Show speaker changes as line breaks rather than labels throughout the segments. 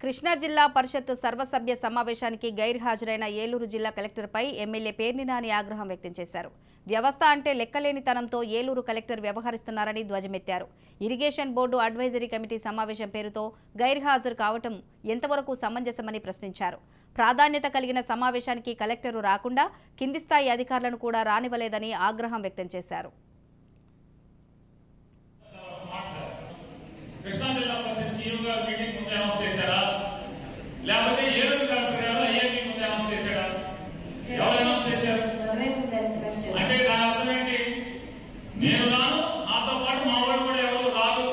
కృష్ణా జిల్లా పరిషత్ సర్వసభ్య సమావేశానికి గైర్హాజరైన ఏలూరు జిల్లా కలెక్టర్పై ఎమ్మెల్యే పేర్ని నాని ఆగ్రహం వ్యక్తం చేశారు. వ్యవస్థ అంటే లెక్కలేనితనంతో ఏలూరు కలెక్టర్ వ్యవహరిస్తున్నారని ధ్వజమెత్తారు. ఇరిగేషన్ బోర్డు అడ్వైజరీ కమిటీ సమావేశం పేరుతో గైర్హాజరు కావటం ఎంతవరకు సమంజసమని ప్రశ్నించారు. ప్రాధాన్యత కలిగిన సమావేశానికి కలెక్టరు రాకుండా కింది స్థాయి అధికారులను కూడా రానివ్వలేదని ఆగ్రహం వ్యక్తం చేశారు.
కృష్ణా జిల్లా పరిషత్ సీఎం గారు మీటింగ్ ముందు అనౌన్స్ చేశారా లేకపోతే ఏలూరు కలెక్టర్ గారు ఐఏపీ ముందు అనౌన్స్ చేశారా? ఎవరు అనౌన్స్ చేశారు అంటే దాని అర్థం ఏంటి? నేను రాను, నాతో పాటు మా వాళ్ళు కూడా ఎవరు రాదు,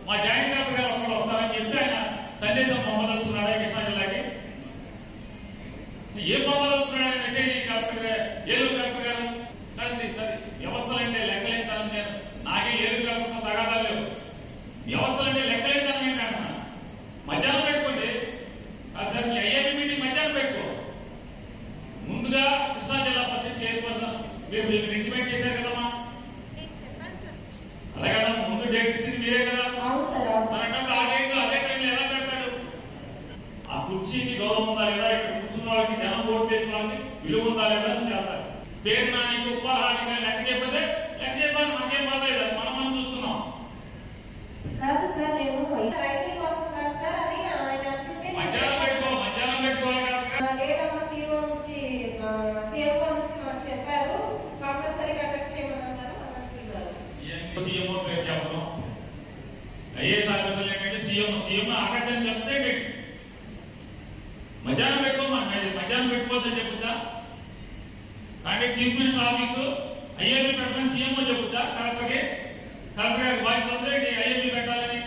మా జాయింట్ కలెక్టర్ గారు ఒక్కరు వస్తారని చెప్పి ఆయన సందేశం పంపదలుచుకున్నాడా కృష్ణా జిల్లాకి? ఏం పంపదలుచుకున్నాడు మెసేజ్ కలెక్టర్ ఏలూరు కలెక్టర్ గారు? సరే సరే, వ్యవస్థలు అంటే లెక్కలేని నేను నాకే ఏలూరు కలెక్టర్తో తగాదాలు లేవు. వ్యవస్థలు అంటే లెక్కలేని ఏంటన్నా మధ్యాహ్నం పెట్టుకోండి. సార్ మీ ఐఏపీ మీటింగ్ మధ్యాహ్నం పెట్టుకో. ముందుగా కృష్ణా జిల్లా పరిషత్ చైర్పర్సన్ మీరు ఇంటిమేట్ చేశారు కదమ్మా, అలాగే ముందు డేట్ ఇచ్చింది మీరే కదా. మనకంటే ఆ డేట్లో అదే టైంలో ఎలా పెడతాడు? ఆ కుర్చీకి గౌరవం ఉందా లేదా, ఇక్కడ కూర్చున్న వాళ్ళకి జనం ఓటు చేసిన వాళ్ళకి విలువ ఉందా లేదా అని చేస్తారు. పేరు నానికి ఉపాహానికి లెక్క చెప్పదే లెక్క చెప్పాలి, మనకేం పర్లేదు, మనం చూస్తున్నాం. మధ్యాహ్నం పెట్టుకోవాలి ఐఏఎస్ ఆఫీసర్లు ఏంటంటే సీఎం ఆకాశాన్ని చెప్తే మధ్యాహ్నం మధ్యాహ్నం పెట్టుకోవద్దని చెప్పుద్దా? అంటే చీఫ్ మినిస్టర్ ఆఫీసు ఐఏపీ పెట్టమని సీఎంఓ చెప్పుద్దా? కలెక్టర్ గారికి బాధ్యత ఉంది ఐఏపీ పెట్టాలని.